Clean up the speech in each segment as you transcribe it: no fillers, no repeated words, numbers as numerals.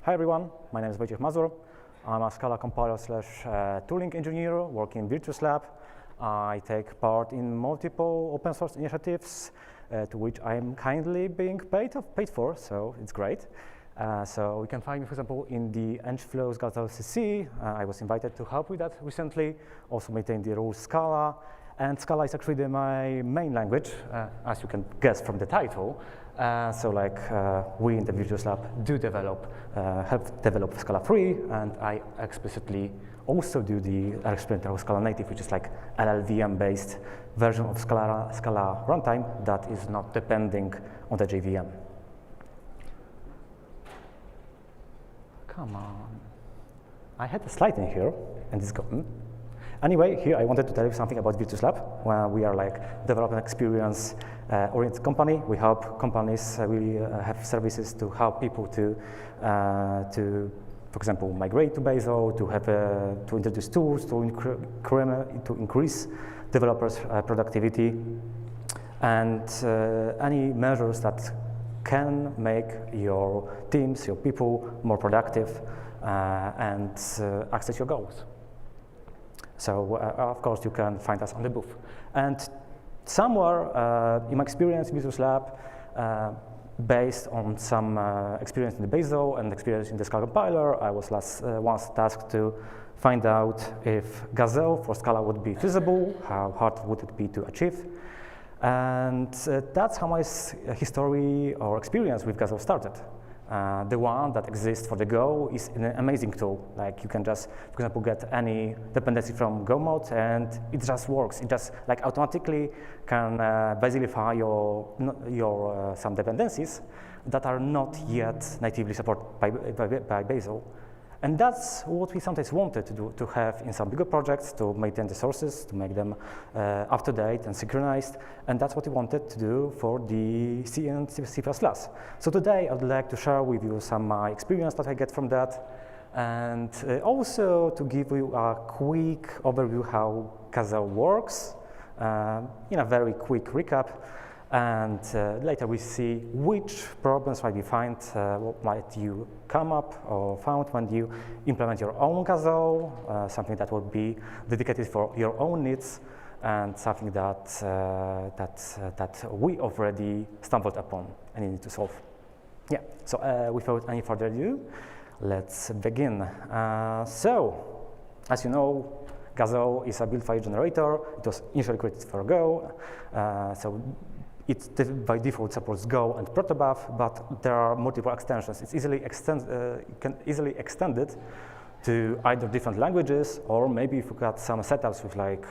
Hi everyone, my name is Wojciech Mazur. I'm a Scala compiler / tooling engineer working in VirtusLab. I take part in multiple open source initiatives to which I'm kindly being paid for, so it's great. So you can find me, for example, in the ngFlows Gazelle CC. I was invited to help with that recently, also maintain the rules Scala. And Scala is actually my main language, as you can guess from the title. We in the VirtusLab do help develop Scala 3, and I explicitly also do the experimental Scala native, which is like LLVM-based version of Scala runtime that is not depending on the JVM. Come on. I had a slide in here, and it's gone. Anyway, here I wanted to tell you something about VirtusLab. Where we are like development experience-oriented company. We help companies really have services to help people to, for example, migrate to Bazel, to introduce tools, to increase developers' productivity, and any measures that can make your teams, your people more productive and access your goals. So, of course, you can find us on the booth. And somewhere, in my experience in VirtusLab, based on some experience in the Bazel and experience in the Scala compiler, I was once tasked to find out if Gazelle for Scala would be feasible, how hard would it be to achieve. And that's how my history or experience with Gazelle started. The one that exists for the Go is an amazing tool. Like you can just, for example, get any dependency from Go mode and it just works. It just like automatically can Bazelify your some dependencies that are not yet natively supported by Bazel. And that's what we sometimes wanted to do, to have in some bigger projects, to maintain the sources, to make them up-to-date and synchronized. And that's what we wanted to do for the C and C++. So today, I would like to share with you some of my experience that I get from that, and also to give you a quick overview how Gazelle works, in a very quick recap. And later we see which problems might you come up or found when you implement your own Gazelle, something that will be dedicated for your own needs, and something that we already stumbled upon and need to solve. Yeah. So without any further ado, let's begin. So, as you know, Gazelle is a build file generator. It was initially created for Go. It by default supports Go and protobuf, but there are multiple extensions. It's you can easily extend it to either different languages, or maybe if you got some setups with like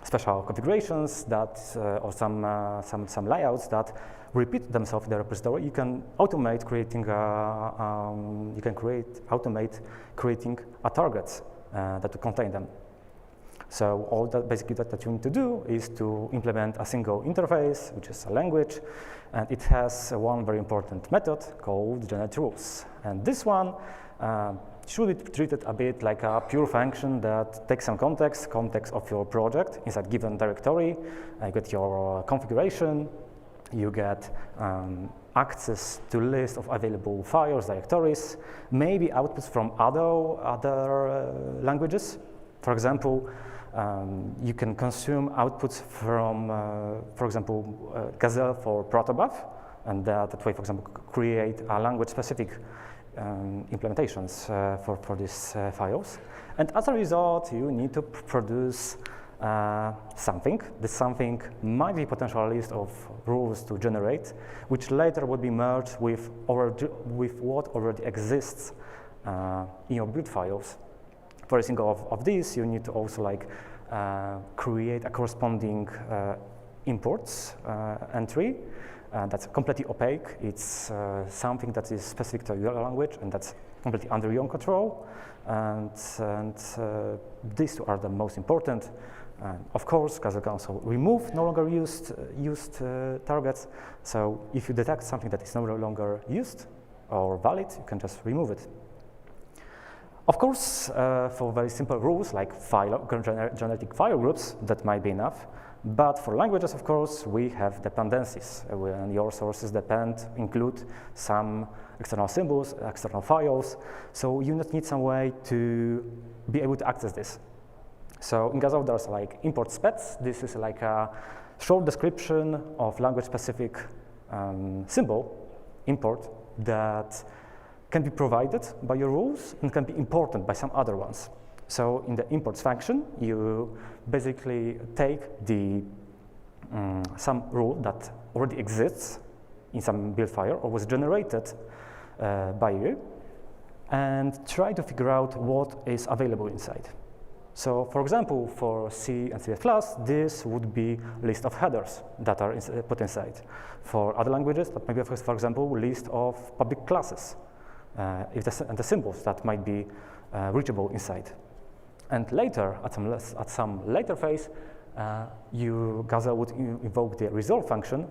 special configurations that, or some layouts that repeat themselves in the repository, you can automate creating creating a target that will contain them. So all that basically that you need to do is to implement a single interface, which is a language, and it has one very important method called generate rules. And this one should be treated a bit like a pure function that takes some context of your project inside given directory. You get your configuration, you get access to list of available files, directories, maybe outputs from other languages. For example, you can consume outputs from, for example, Gazelle for protobuf, and that way, for example, create a language-specific implementations for these files. And as a result, you need to produce something. This something might be a potential list of rules to generate, which later would be merged with what already exists in your build files. For a single of these, you need to also create a corresponding imports entry that's completely opaque. It's something that is specific to your language, and that's completely under your control. And these two are the most important. Of course, Gazelle can also remove no longer used targets. So if you detect something that is no longer used or valid, you can just remove it. Of course, for very simple rules like generating file groups, that might be enough. But for languages, of course, we have dependencies. When your sources include some external symbols, external files, so you need some way to be able to access this. So in Gazelle, there's like import specs. This is like a short description of language-specific symbol import that can be provided by your rules and can be imported by some other ones. So in the imports function, you basically take the some rule that already exists in some build file or was generated by you and try to figure out what is available inside. So for example, for C and C++, this would be list of headers that are put inside. For other languages, that might be, for example, list of public classes and the symbols that might be reachable inside. And later, at some later phase, Gazelle would invoke the resolve function,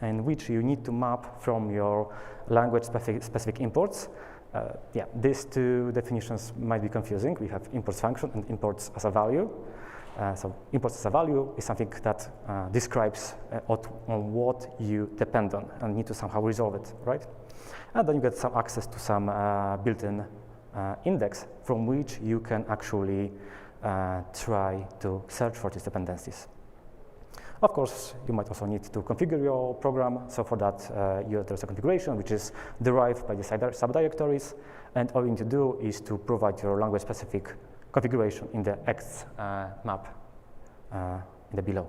in which you need to map from your language-specific imports. These two definitions might be confusing. We have imports function and imports as a value. So imports as a value is something that describes on what you depend on and need to somehow resolve it, right? And then you get some access to some built-in index from which you can actually try to search for these dependencies. Of course, you might also need to configure your program. So for that, there's a configuration which is derived by the subdirectories, and all you need to do is to provide your language-specific configuration in the X map in the below.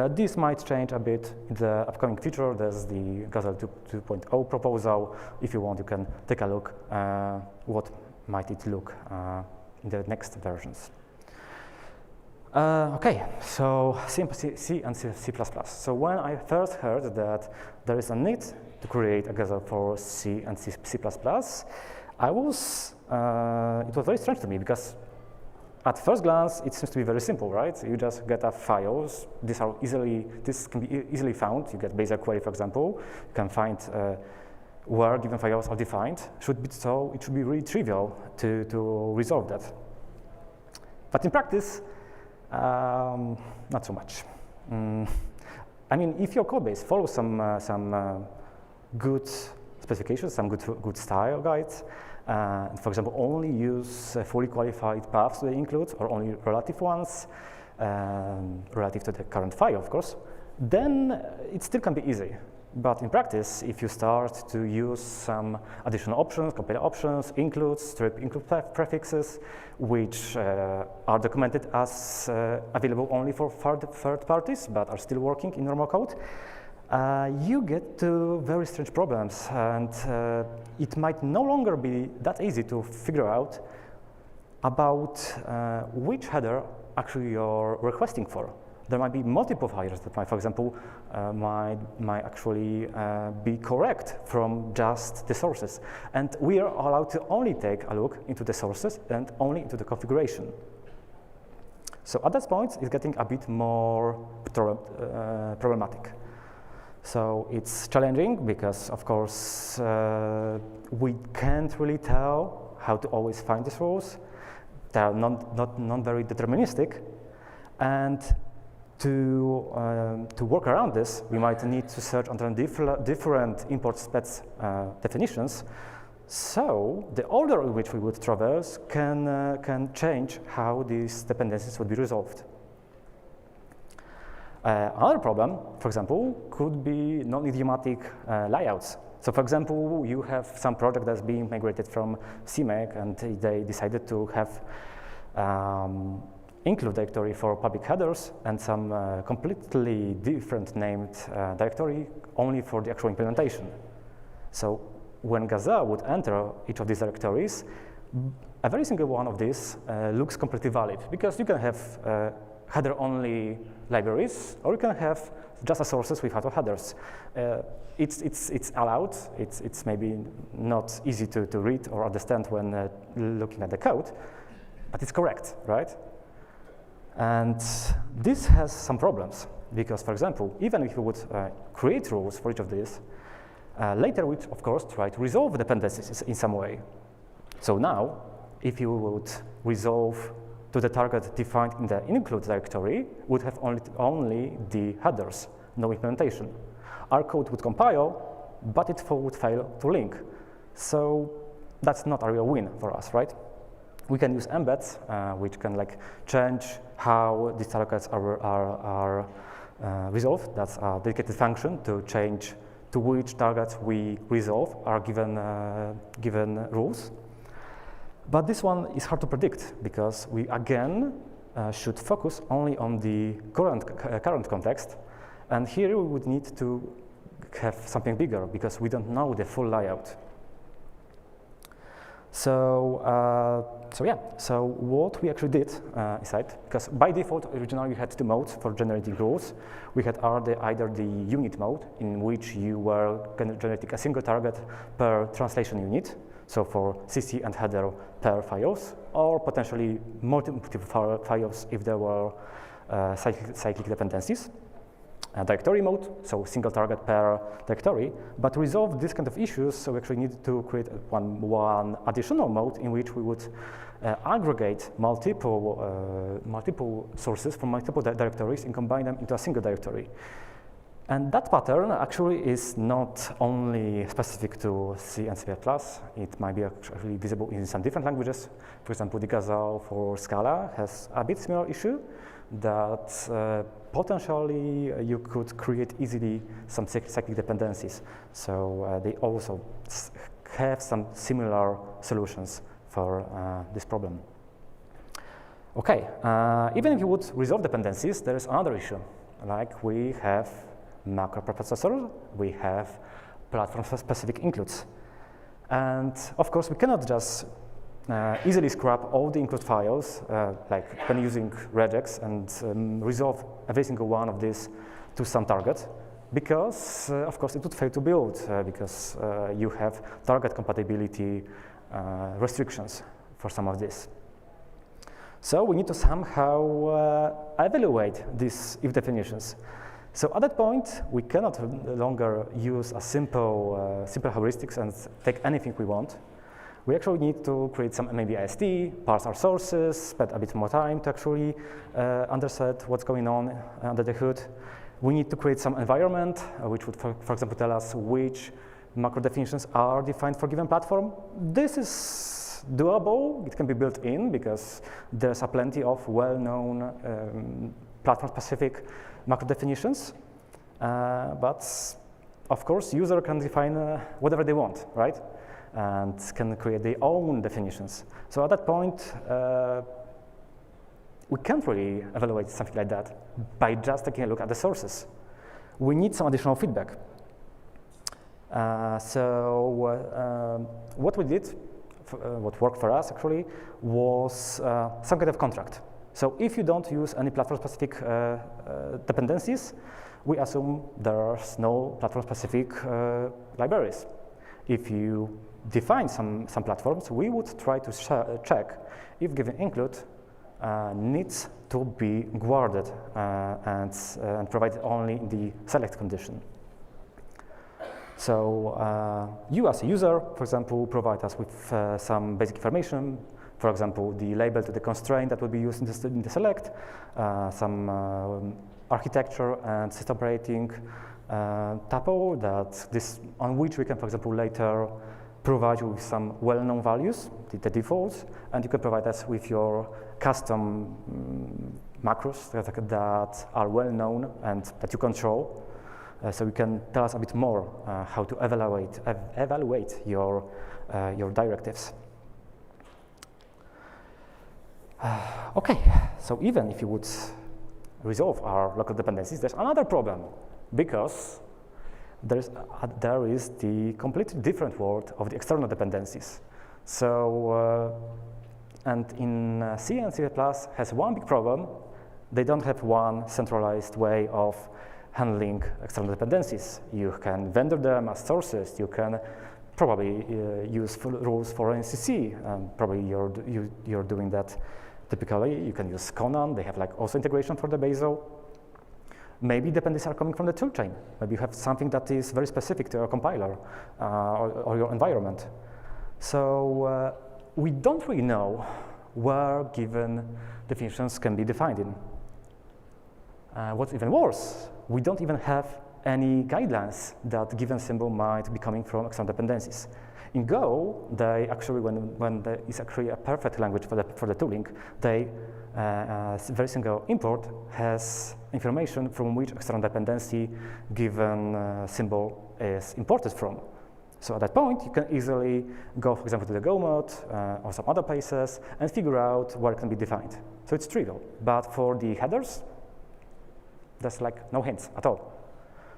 This might change a bit in the upcoming future. There's the Gazelle 2.0 proposal. If you want, you can take a look what might it look in the next versions. Okay, so C and C++. So when I first heard that there is a need to create a Gazelle for C and C++, it was very strange to me because at first glance it seems to be very simple, right? You just get files. This can be easily found. You get basic query, for example. You can find where given files are defined. It should be really trivial to resolve that. But in practice, not so much. I mean, if your code base follows some good specifications, some good style guides, for example, only use fully qualified paths they include, or only relative ones, relative to the current file, of course, then it still can be easy. But in practice, if you start to use some additional options, compile options, includes, strip include prefixes, which are documented as available only for third parties, but are still working in normal code, you get to very strange problems, and it might no longer be that easy to figure out about which header actually you're requesting for. There might be multiple headers that might, for example, might actually be correct from just the sources. And we are allowed to only take a look into the sources and only into the configuration. So at that point, it's getting a bit more problematic. So it's challenging because, of course, we can't really tell how to always find these rules. They are not very deterministic. And to work around this, we might need to search under different import specs definitions. So the order in which we would traverse can change how these dependencies would be resolved. Another problem, for example, could be non-idiomatic layouts. So for example, you have some project that's being migrated from CMake, and they decided to have include directory for public headers and some completely different named directory only for the actual implementation. So when Gazelle would enter each of these directories, a very single one of these looks completely valid, because you can have header-only libraries, or you can have just a sources without headers. It's allowed. It's maybe not easy to read or understand when looking at the code, but it's correct, right? And this has some problems, because, for example, even if you would create rules for each of these, later we, of course, try to resolve the dependencies in some way. So now, if you would resolve to the target defined in the include directory would have only the headers, no implementation. Our code would compile, but it would fail to link. So that's not a real win for us, right? We can use embeds, which can like change how these targets are resolved. That's a dedicated function to change to which targets we resolve are given rules. But this one is hard to predict because we again should focus only on the current context, and here we would need to have something bigger because we don't know the full layout. So what we actually did inside, because by default originally we had two modes for generating rules. We had either the unit mode, in which you were generating a single target per translation unit, so for CC and header per files, or potentially multiple files if there were cyclic dependencies. Directory mode, so single target per directory. But to resolve this kind of issues, so we actually needed to create one additional mode in which we would aggregate multiple sources from multiple directories and combine them into a single directory. And that pattern actually is not only specific to C and C++. It might be actually visible in some different languages. For example, the Gazelle for Scala has a bit similar issue that potentially you could create easily some cyclic dependencies. So they also have some similar solutions for this problem. Okay, even if you would resolve dependencies, there is another issue. Like we have macro preprocessor, we have platform-specific includes. And of course, we cannot just easily scrap all the include files, like when using regex, and resolve every single one of these to some target, because of course it would fail to build, because you have target compatibility restrictions for some of this. So we need to somehow evaluate these if definitions. So at that point, we cannot longer use a simple heuristics and take anything we want. We actually need to create some maybe IST, parse our sources, spend a bit more time to actually understand what's going on under the hood. We need to create some environment, which would, for example, tell us which macro definitions are defined for a given platform. This is doable. It can be built in because there's a plenty of well-known platform-specific macro definitions. But of course, user can define whatever they want, right? And can create their own definitions. So at that point, we can't really evaluate something like that by just taking a look at the sources. We need some additional feedback. What we did, what worked for us actually, was some kind of contract. So if you don't use any platform-specific dependencies, we assume there's no platform-specific libraries. If you define some platforms, we would try to check if given include needs to be guarded and provided only in the select condition. So you as a user, for example, provide us with some basic information. For example, the label to the constraint that will be used in the select, some architecture and system operating tuple on which we can, for example, later provide you with some well-known values, the defaults, and you can provide us with your custom macros that are well-known and that you control. So you can tell us a bit more how to evaluate your directives. Okay, so even if you would resolve our local dependencies, there's another problem, because there is the completely different world of the external dependencies. So, and in C and C++ has one big problem. They don't have one centralized way of handling external dependencies. You can vendor them as sources. You can probably use rules for NCC, and probably you're doing that typically. You can use Conan. They have like also integration for the Bazel. Maybe dependencies are coming from the toolchain. Maybe you have something that is very specific to your compiler or your environment. So we don't really know where given definitions can be defined in. What's even worse, we don't even have any guidelines that given symbol might be coming from external dependencies. In Go, they actually, when there is actually a perfect language for the tooling, they very single import has information from which external dependency given symbol is imported from. So at that point, you can easily go, for example, to the Go mode or some other places and figure out where it can be defined. So it's trivial. But for the headers, there's like no hints at all.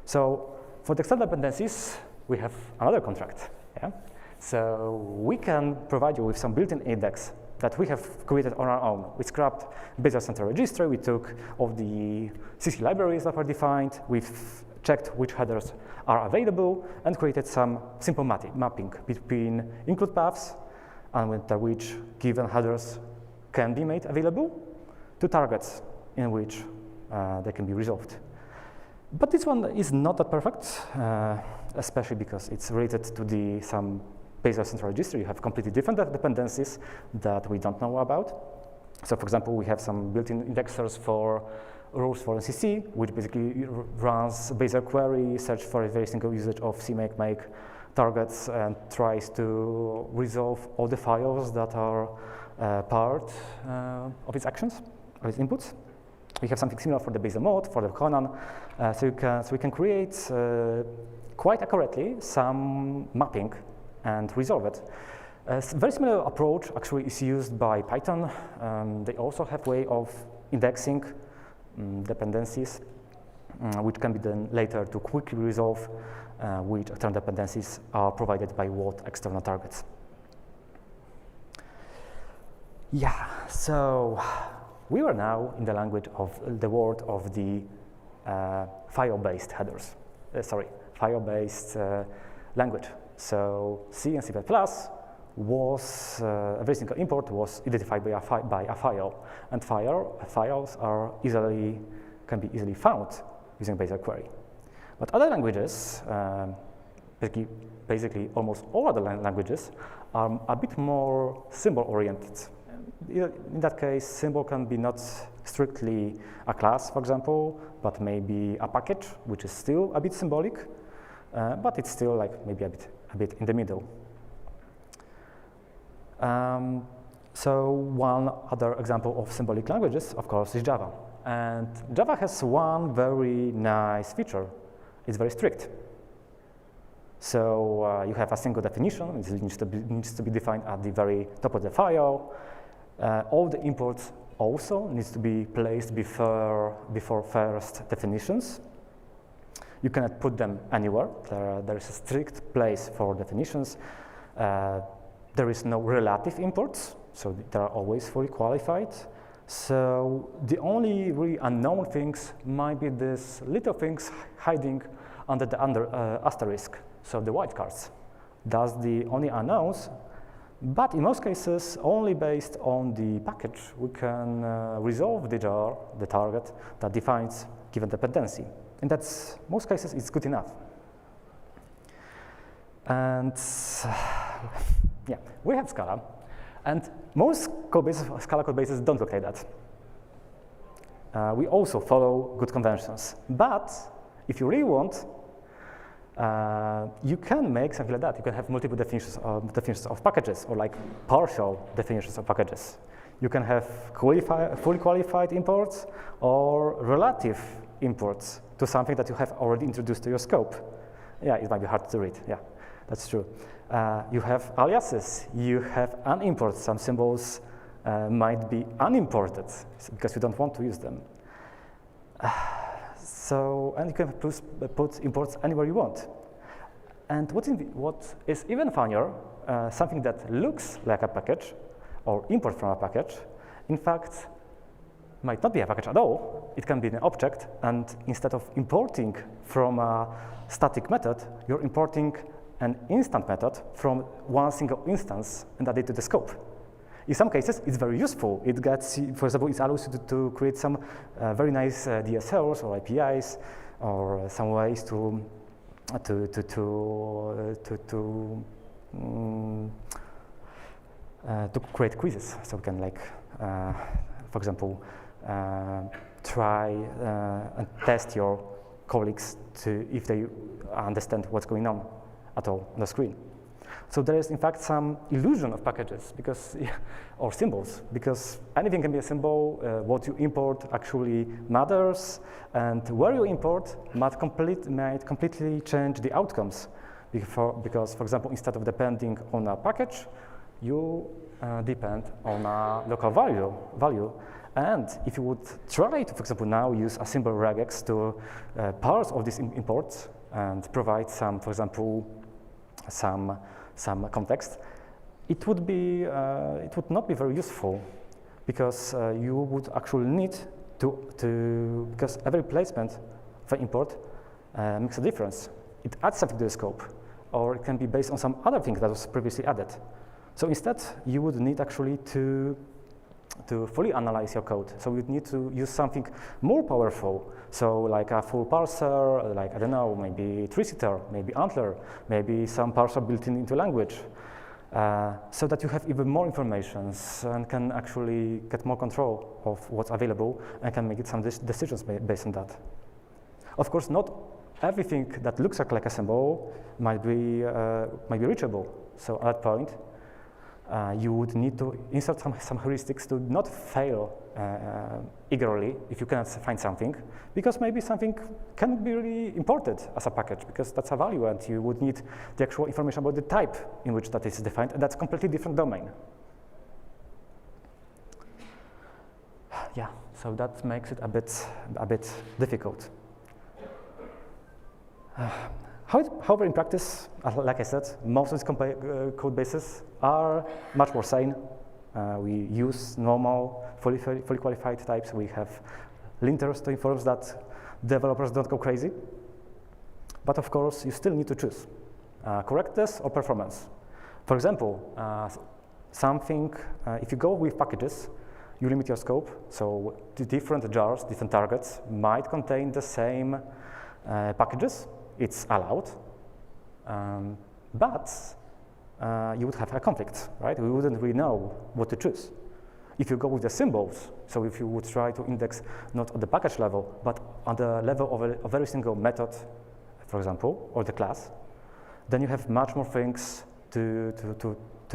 So for the external dependencies, we have another contract. Yeah? So we can provide you with some built-in index that we have created on our own. We scrapped Bazar Central Registry, we took all the CC libraries that were defined, we've checked which headers are available, and created some simple mapping between include paths and which given headers can be made available to targets in which they can be resolved. But this one is not that perfect, especially because it's related to some Bazar Central Registry. You have completely different dependencies that we don't know about. So for example, we have some built-in indexers for rules for NCC, which basically runs Bazar query, search for a very single usage of CMake targets, and tries to resolve all the files that are part of its actions, of its inputs. We have something similar for the Bazar mode, for the Conan, so we can create quite accurately some mapping and resolve it. A very similar approach actually is used by Python. They also have a way of indexing dependencies, which can be then later to quickly resolve which external dependencies are provided by what external targets. Yeah, so we are now in the language of the world of the file-based headers. File-based language. So C and C++ was a very single import was identified by a file, and files are can be easily found using Bazar query. But other languages, basically almost all other languages, are a bit more symbol-oriented. In that case, symbol can be not strictly a class, for example, but maybe a package, which is still a bit symbolic, but it's still like maybe a bit in the middle. So one other example of symbolic languages, of course, is Java. And Java has one very nice feature. It's very strict. So you have a single definition. It needs to be defined at the very top of the file. All the imports also needs to be placed before first definitions. You cannot put them anywhere. There is a strict place for definitions. There is no relative imports, so they are always fully qualified. So the only really unknown things might be these little things hiding under the asterisk, so the wildcards. That's the only unknowns, but in most cases, only based on the package, we can resolve the jar, the target, that defines given dependency. And that's, most cases, it's good enough. And yeah, we have Scala, and most Scala code bases don't look like that. We also follow good conventions, but if you really want, you can make something like that. You can have multiple definitions of packages, or like partial definitions of packages. You can have fully qualified imports or relative imports to something that you have already introduced to your scope. Yeah, it might be hard to read. Yeah, that's true. You have aliases. You have unimport. Some symbols might be unimported because you don't want to use them. And you can put imports anywhere you want. And what is even funnier, something that looks like a package or import from a package, in fact, might not be a package at all. It can be an object, and instead of importing from a static method, you're importing an instant method from one single instance and add it to the scope. In some cases, it's very useful. It gets, for example, it allows you to create some very nice DSLs or APIs, or some ways to to create quizzes. So we can, like, for example, try and test your colleagues to if they understand what's going on at all on the screen. So there is, in fact, some illusion of packages because, or symbols, because anything can be a symbol. What you import actually matters, and where you import might completely change the outcomes. Because, for example, instead of depending on a package, you depend on a local value. And if you would try to, for example, now use a symbol regex to parse all these imports and provide some, for example, some context, it would not be very useful because you would actually need to because every placement for import makes a difference. It adds something to the scope, or it can be based on some other thing that was previously added. So instead, you would need actually to fully analyze your code. So you'd need to use something more powerful. So like a full parser, like, I don't know, maybe tree-sitter, maybe antler, maybe some parser built into language, so that you have even more information and can actually get more control of what's available and can make some decisions based on that. Of course, not everything that looks like a symbol might be reachable. So at that point, you would need to insert some heuristics to not fail eagerly if you cannot find something, because maybe something cannot be really imported as a package because that's a value and you would need the actual information about the type in which that is defined, and that's a completely different domain. Yeah, so that makes it a bit difficult. However, in practice, like I said, most of these code bases are much more sane. We use normal, fully qualified types. We have linters to ensure that developers don't go crazy. But of course, you still need to choose correctness or performance. For example, if you go with packages, you limit your scope. So the different jars, different targets might contain the same packages. It's allowed, but you would have a conflict, right? We wouldn't really know what to choose. If you go with the symbols, so if you would try to index not at the package level, but on the level of every single method, for example, or the class, then you have much more things to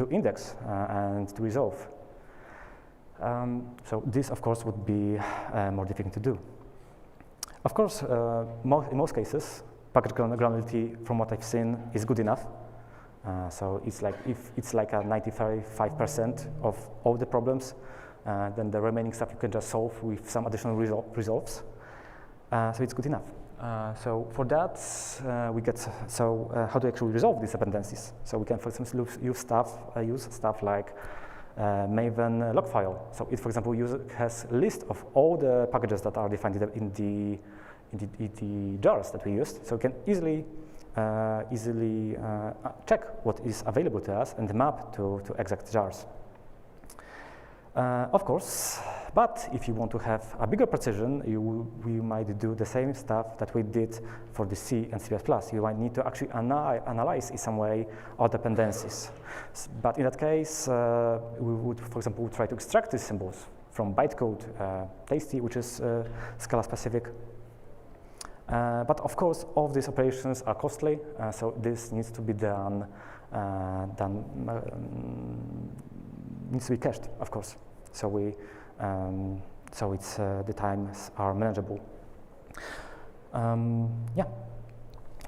index and to resolve. So this, of course, would be more difficult to do. Of course, in most cases, package granularity, from what I've seen, is good enough. So it's like if it's like a 95% of all the problems, then the remaining stuff you can just solve with some additional resolves. So it's good enough. So for that, how do we actually resolve these dependencies? So we can, for instance, use stuff like Maven log file. So it, for example, has a list of all the packages that are defined in the jars that we used, so we can easily check what is available to us and map to exact jars. Of course, but if you want to have a bigger precision, we might do the same stuff that we did for the C and C++. You might need to actually analyze in some way all dependencies. But in that case, we would, for example, try to extract these symbols from bytecode, tasty, which is Scala specific. But of course, all of these operations are costly, so this needs to be needs to be cached, of course. So the times are manageable. Yeah.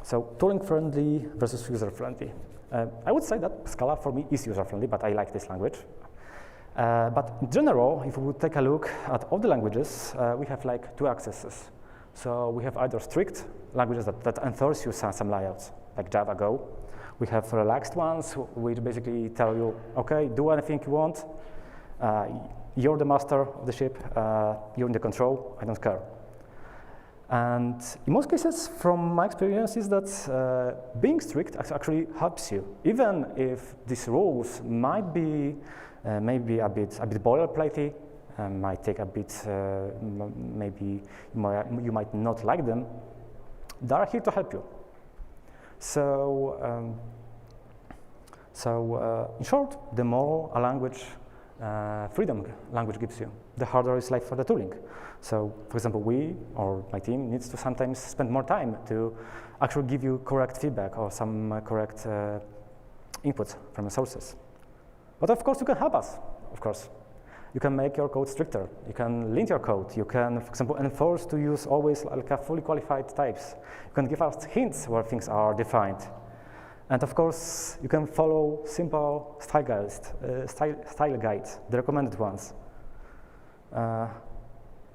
So tooling friendly versus user friendly. I would say that Scala for me is user friendly, but I like this language. But in general, if we would take a look at all the languages, we have like two accesses. So we have either strict languages that enforce you some layouts, like Java, Go. We have relaxed ones, which basically tell you, okay, do anything you want. You're the master of the ship. You're in the control. I don't care. And in most cases, from my experience, is that being strict actually helps you, even if these rules might be maybe a bit boilerplatey. Might take a bit, maybe you might not like them. They are here to help you. So So in short, the more a language freedom language gives you, the harder it's like for the tooling. So, for example, we or my team needs to sometimes spend more time to actually give you correct feedback or some correct inputs from the sources. But of course, you can help us. Of course, you can make your code stricter. You can lint your code. You can, for example, enforce to use always like a fully qualified types. You can give us hints where things are defined. And of course, you can follow simple style guides, the recommended ones.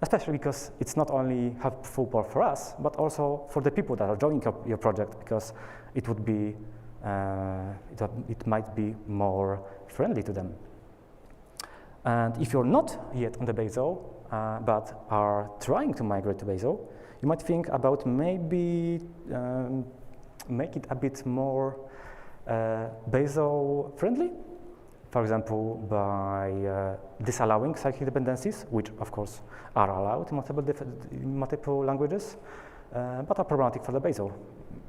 Especially because it's not only helpful for us, but also for the people that are joining your project, because it would be, it might be more friendly to them. And if you're not yet on the Bazel, but are trying to migrate to Bazel, you might think about maybe make it a bit more Bazel friendly. For example, by disallowing cyclic dependencies, which of course are allowed in multiple languages, but are problematic for the Bazel,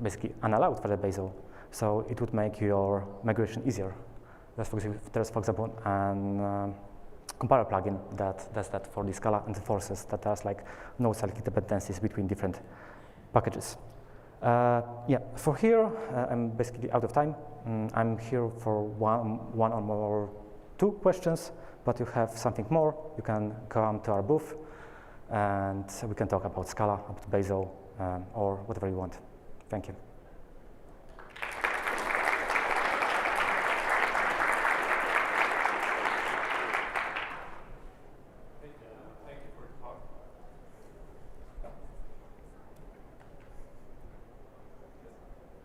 basically unallowed for the Bazel. So it would make your migration easier. There's, for example, an compiler plugin that does that for the Scala and enforces that there's like no cyclic dependencies between different packages. Yeah, for here, I'm basically out of time. I'm here for one or more, 2 questions, but you have something more, you can come to our booth and we can talk about Scala, about Bazel, or whatever you want. Thank you.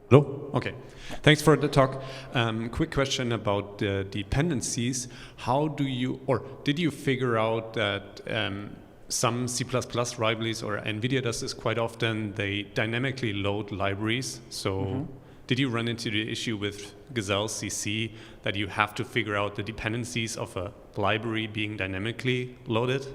Hello? Okay. Thanks for the talk. Quick question about the dependencies. How do you, or did you figure out that some C++ libraries, or NVIDIA does this quite often, they dynamically load libraries? So did you run into the issue with Gazelle CC that you have to figure out the dependencies of a library being dynamically loaded?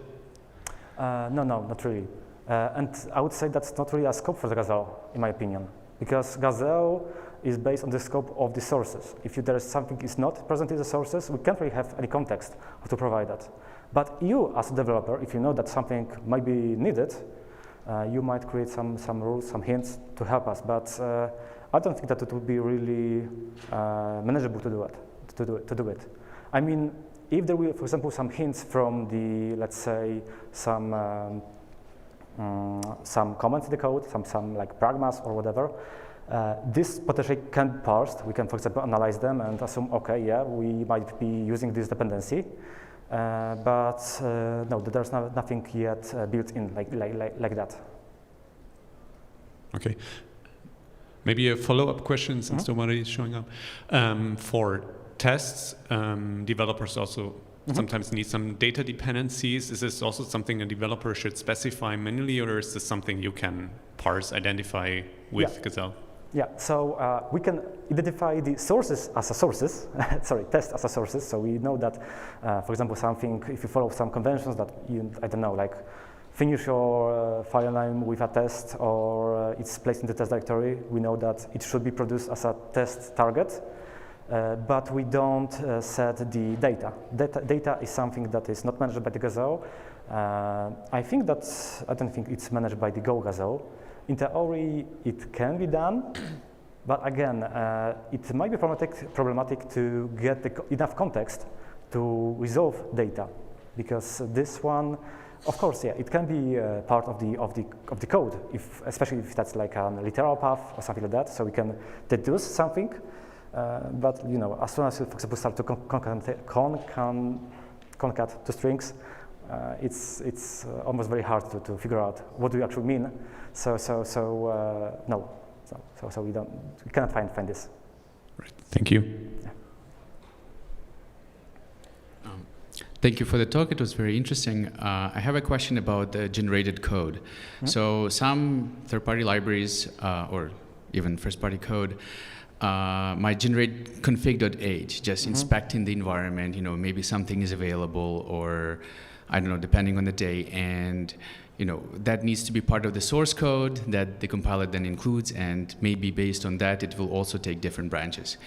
No, not really. And I would say that's not really a scope for the Gazelle, in my opinion. Because Gazelle is based on the scope of the sources. If there is something is not present in the sources, we can't really have any context to provide that. But you, as a developer, if you know that something might be needed, you might create some rules, some hints to help us. But I don't think that it would be really manageable to do it. I mean, if there were, for example, some hints from the, let's say, some comments in the code, some like pragmas or whatever, this potentially can be parsed. We can, for example, analyze them and assume, okay, yeah, we might be using this dependency, but no, there's nothing yet built in like that. Okay. Maybe a follow-up question since nobody is showing up. For tests, developers also sometimes need some data dependencies. Is this also something a developer should specify manually, or is this something you can parse, identify with Gazelle? Yeah, so we can identify the sources as a sources, sorry, tests as a sources. So we know that, for example, something, if you follow some conventions that you, I don't know, like finish your file name with a test, or it's placed in the test directory, we know that it should be produced as a test target. But we don't set the data. Data is something that is not managed by the Gazelle. I don't think it's managed by the Go Gazelle. In theory, it can be done, but again, it might be problematic to get enough context to resolve data, because this one, of course, yeah, it can be part of the code, especially if that's like a literal path or something like that. So we can deduce something. But you know, as soon as you, for example, start to concat to strings, it's almost very hard to figure out what do you actually mean. So no, so we cannot find this. Right. Thank you. Yeah. Thank you for the talk. It was very interesting. I have a question about the generated code. So some third-party libraries or even first-party code might generate config.h, just inspecting the environment, you know, maybe something is available, or I don't know, depending on the day, and that needs to be part of the source code that the compiler then includes, and maybe based on that, it will also take different branches.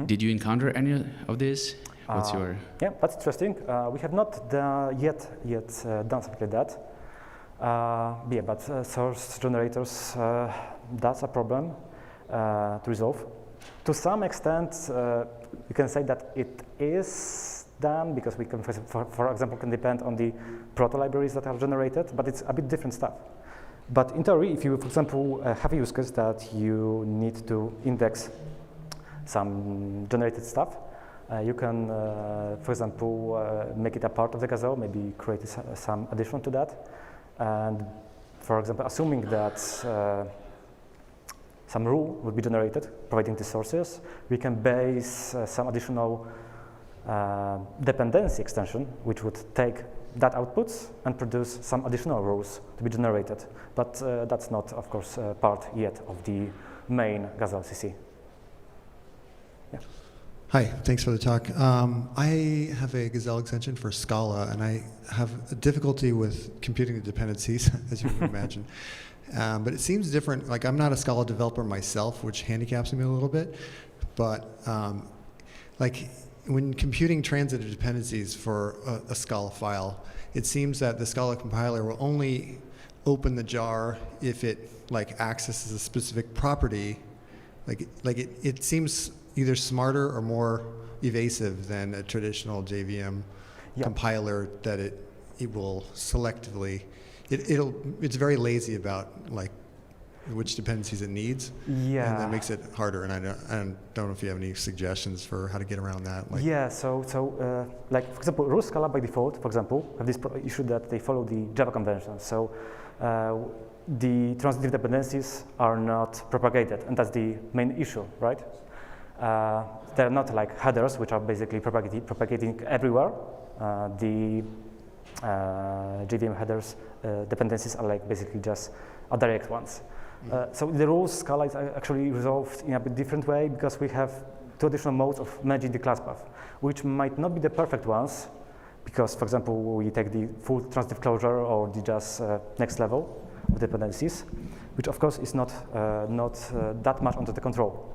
Did you encounter any of this? What's your... Yeah, that's interesting. We have not yet done something like that. But source generators, that's a problem to resolve. To some extent, you can say that it is done because we can, for example, can depend on the proto libraries that are generated, but it's a bit different stuff. But in theory, if you, for example, have a use case that you need to index some generated stuff, you can, for example, make it a part of the Gazelle, maybe create some addition to that. And for example, assuming that some rule will be generated, providing the sources, we can base some additional dependency extension, which would take that outputs and produce some additional rules to be generated. But that's not, of course, part yet of the main Gazelle CC. Yeah. Hi, thanks for the talk. I have a Gazelle extension for Scala, and I have a difficulty with computing the dependencies, as you can imagine. But it seems different. Like, I'm not a Scala developer myself, which handicaps me a little bit. But like, when computing transitive dependencies for a Scala file, it seems that the Scala compiler will only open the jar if it accesses a specific property. It seems either smarter or more evasive than a traditional JVM compiler, that it will selectively, it's very lazy about which dependencies it needs. Yeah. And that makes it harder. And I don't know if you have any suggestions for how to get around that. So for example, Rust Scala by default, for example, have this issue that they follow the Java convention. So the transitive dependencies are not propagated, and that's the main issue, right? They're not like headers, which are basically propagating everywhere. The JVM headers dependencies are basically just direct ones. So the rules Scala is actually resolved in a bit different way, because we have two additional modes of managing the class path, which might not be the perfect ones, because, for example, we take the full transitive closure or the just next level of dependencies, which of course is not that much under the control.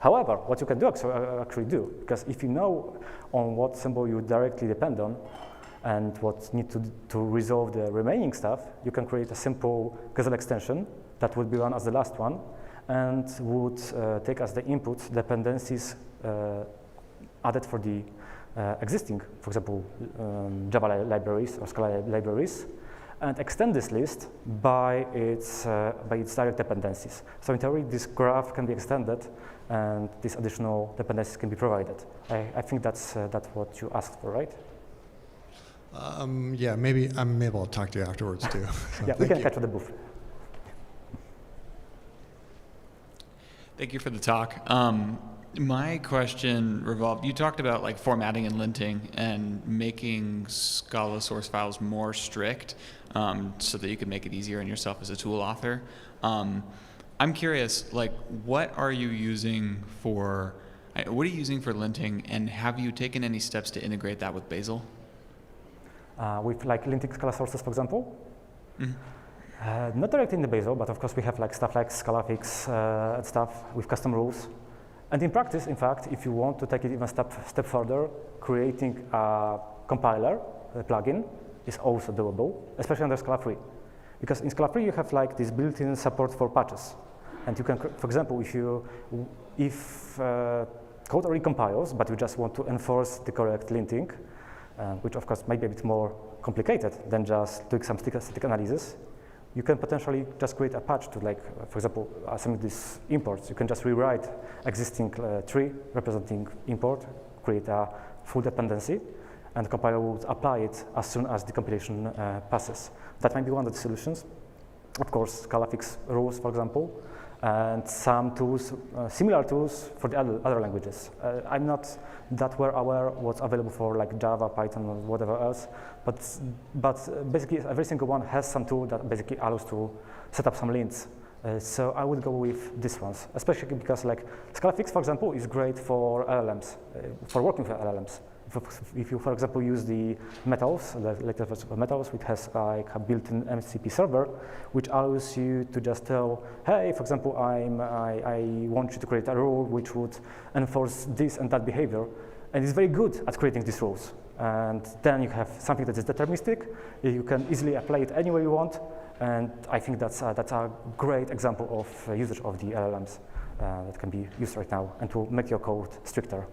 However, what you can do actually do, because if you know on what symbol you directly depend on and what need to resolve the remaining stuff, you can create a simple Gazelle extension that would be run as the last one and would take as the input dependencies added for the existing, for example, Java libraries or Scala libraries, and extend this list by its direct dependencies. So in theory, this graph can be extended, and these additional dependencies can be provided. I think that's what you asked for, right? Yeah, maybe I'll talk to you afterwards too. So yeah, we can catch at the booth. Thank you for the talk. My question revolved, you talked about formatting and linting and making Scala source files more strict so that you can make it easier on yourself as a tool author. I'm curious, what are you using for linting, and have you taken any steps to integrate that with Bazel? With linting Scala sources, for example? Mm-hmm. Not directly in the Bazel, but of course we have stuff like ScalaFix and stuff with custom rules. And in practice, in fact, if you want to take it even a step further, creating a compiler, a plugin, is also doable, especially under Scala 3. Because in Scala 3 you have this built-in support for patches. And you can, for example, if code already compiles, but you just want to enforce the correct linting, which of course might be a bit more complicated than just doing some static analysis, you can potentially just create a patch to, for example, some of these imports. You can just rewrite existing tree representing import, create a full dependency, and the compiler will apply it as soon as the compilation passes. That might be one of the solutions. Of course, ScalaFix rules, for example, and some tools, similar tools for the other languages. I'm not that well aware what's available for Java, Python, or whatever else, but basically every single one has some tool that basically allows to set up some lints. So I would go with these ones, especially because ScalaFix, for example, is great for LLMs, for working with LLMs. If you, for example, use the Metals, the latest version of Metals, which has like a built-in MCP server, which allows you to just tell, hey, for example, I want you to create a rule which would enforce this and that behavior, and it's very good at creating these rules. And then you have something that is deterministic. You can easily apply it anywhere you want, and I think that's a great example of usage of the LLMs that can be used right now, and to make your code stricter.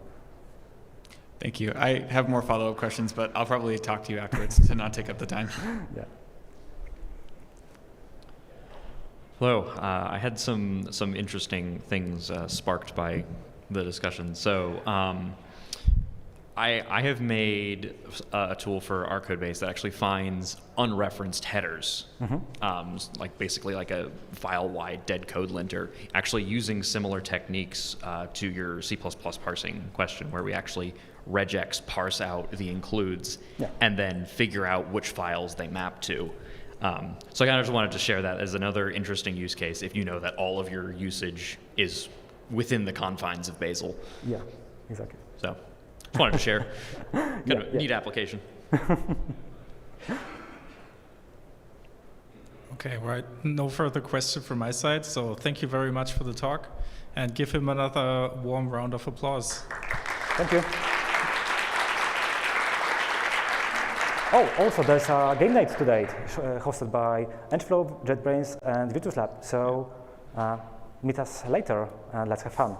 Thank you. I have more follow-up questions, but I'll probably talk to you afterwards to not take up the time. Yeah. Hello. I had some interesting things sparked by the discussion. So I have made a tool for our code base that actually finds unreferenced headers, like basically like a file-wide dead code linter, actually using similar techniques to your C++ parsing question, where we actually regex parse out the includes and then figure out which files they map to. So I kind of just wanted to share that as another interesting use case if you know that all of your usage is within the confines of Bazel. Yeah, exactly. So just wanted to share. Kind of a neat application. Okay, right. No further question from my side. So thank you very much for the talk, and give him another warm round of applause. Thank you. Oh, also there's a game night today, hosted by Angeflow, JetBrains, and VirtusLab. So meet us later and let's have fun.